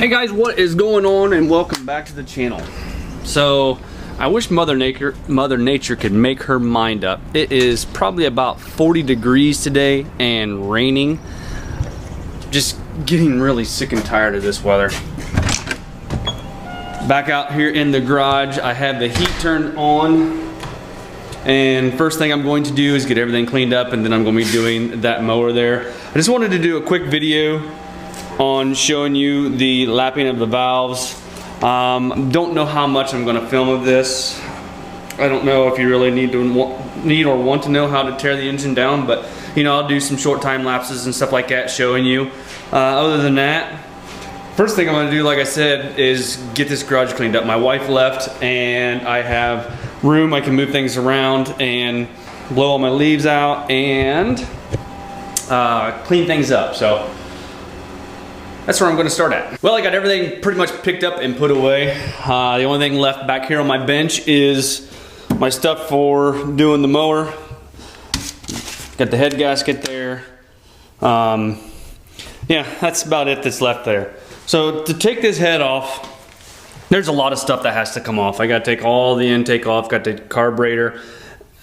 Hey guys, what is going on, and welcome back to the channel. So I wish Mother Nature could make her mind up. It is probably about 40 degrees today and raining. Just getting really sick and tired of this weather. Back out here in the garage, I have the heat turned on, and first thing I'm going to do is get everything cleaned up, and then I'm going to be doing that mower there. I just wanted to do a quick video on showing you the lapping of the valves. Don't know how much I'm going to film of this. I don't know if you really need or want to know how to tear the engine down, but you know, I'll do some short time lapses and stuff like that showing you. Other than that, first thing I'm going to do, like I said, is get this garage cleaned up. My wife left and I have room. I can move things around and blow all my leaves out and clean things up. So that's where I'm going to start at. Well, I got everything pretty much picked up and put away. The only thing left back here on my bench is my stuff for doing the mower. Got the head gasket there. Yeah, that's about it that's left there. So to take this head off, there's a lot of stuff that has to come off. I got to take all the intake off, got the carburetor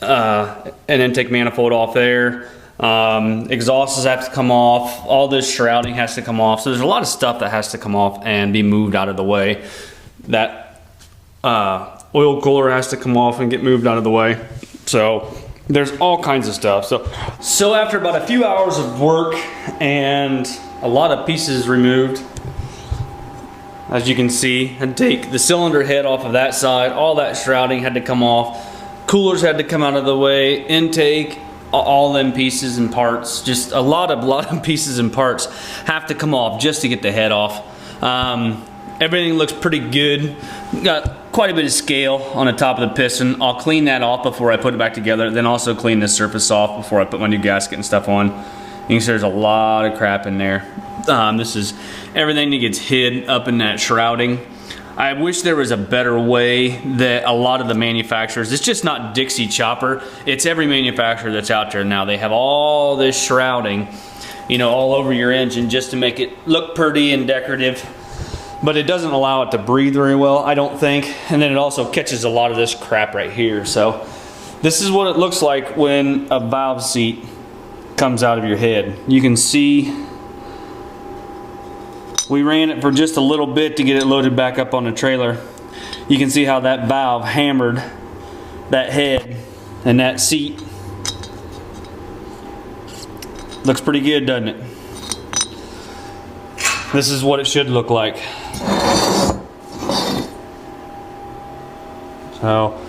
and intake manifold off there. Exhausts have to come off, all this shrouding has to come off, so there's a lot of stuff that has to come off and be moved out of the way. That oil cooler has to come off and get moved out of the way. So there's all kinds of stuff. So after about a few hours of work and a lot of pieces removed, as you can see, I'd take the cylinder head off of that side, all that shrouding had to come off, coolers had to come out of the way, intake, all them pieces and parts, just a lot of pieces and parts have to come off just to get the head off. Everything looks pretty good. Got quite a bit of scale on the top of the piston. I'll clean that off before I put it back together, then also clean this surface off before I put my new gasket and stuff on. You can see there's a lot of crap in there. This is everything that gets hid up in that shrouding. I wish there was a better way that a lot of the manufacturers, it's just not Dixie Chopper, it's every manufacturer that's out there now. They have all this shrouding, you know, all over your engine just to make it look pretty and decorative, but it doesn't allow it to breathe very well, I don't think. And then it also catches a lot of this crap right here. So this is what it looks like when a valve seat comes out of your head. You can see we ran it for just a little bit to get it loaded back up on the trailer. You can see how that valve hammered that head and that seat. Looks pretty good, doesn't it? This is what it should look like. So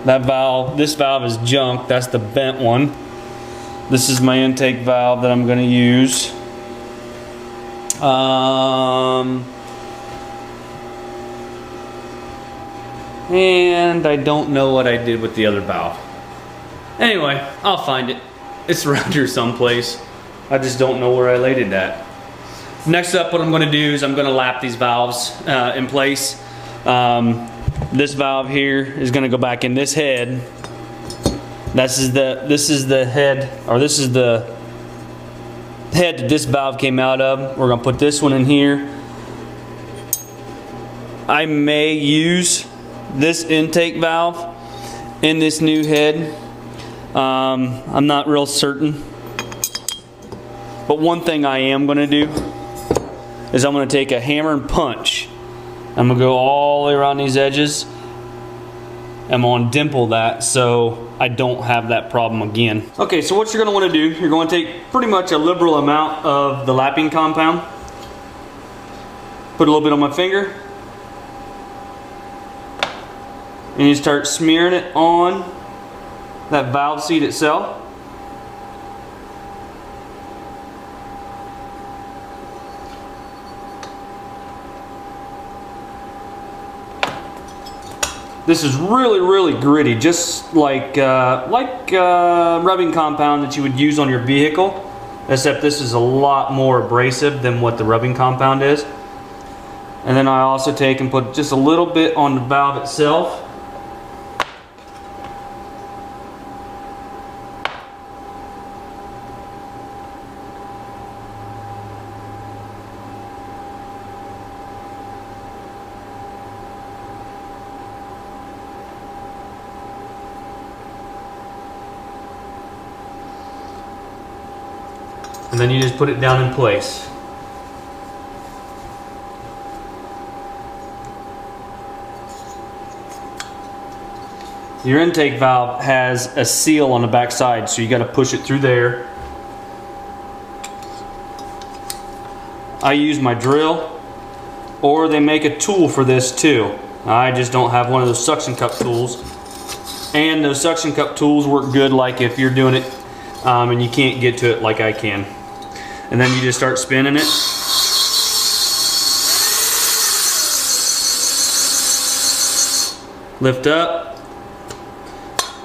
that valve, this valve is junk. That's the bent one. This is my intake valve that I'm going to use. And I don't know what I did with the other valve. Anyway, I'll find it. It's around here someplace. I just don't know where I laid it at. Next up, what I'm going to do is I'm going to lap these valves in place. This valve here is going to go back in this head. This is the head, or this is the head that this valve came out of. We're going to put this one in here. I may use this intake valve in this new head. I'm not real certain. But one thing I am going to do is I'm going to take a hammer and punch. I'm going to go all the way around these edges. I'm going to dimple that so I don't have that problem again. Okay, so what you're going to want to do, you're going to take pretty much a liberal amount of the lapping compound, put a little bit on my finger, and you start smearing it on that valve seat itself. This is really gritty, just like rubbing compound that you would use on your vehicle, except this is a lot more abrasive than what the rubbing compound is. And then I also take and put just a little bit on the valve itself. and then you just put it down in place. Your intake valve has a seal on the back side, so you got to push it through there. I use my drill, or they make a tool for this too. I just don't have one of those suction cup tools. And those suction cup tools work good like if you're doing it and you can't get to it like I can. And then you just start spinning it. Lift up,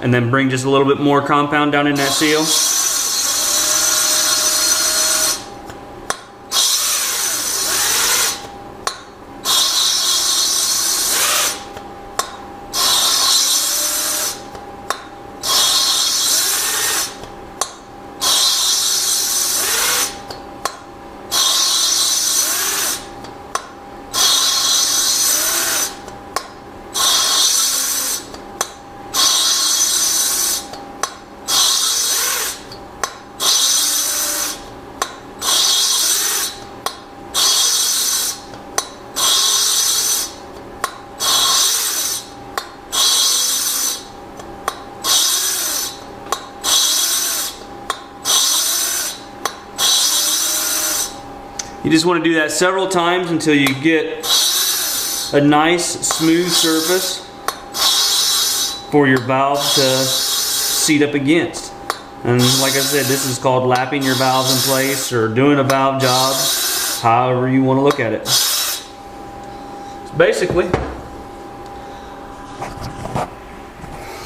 and then bring just a little bit more compound down in that seal. You just want to do that several times until you get a nice smooth surface for your valve to seat up against. And like I said, this is called lapping your valves in place or doing a valve job, however you want to look at it. So basically,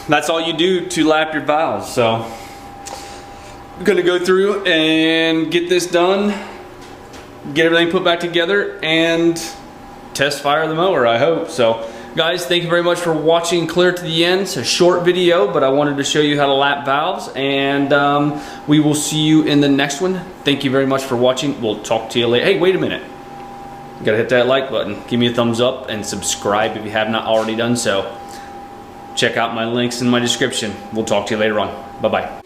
that's all you do to lap your valves. So I'm going to go through and get this done, get everything put back together, and test fire the mower, I hope. So guys, thank you very much for watching clear to the end. It's a short video, but I wanted to show you how to lap valves, and we will see you in the next one. Thank you very much for watching. We'll talk to you later. Hey, wait a minute. You gotta hit that like button. Give me a thumbs up and subscribe if you have not already done so. Check out my links in my description. We'll talk to you later on. Bye-bye.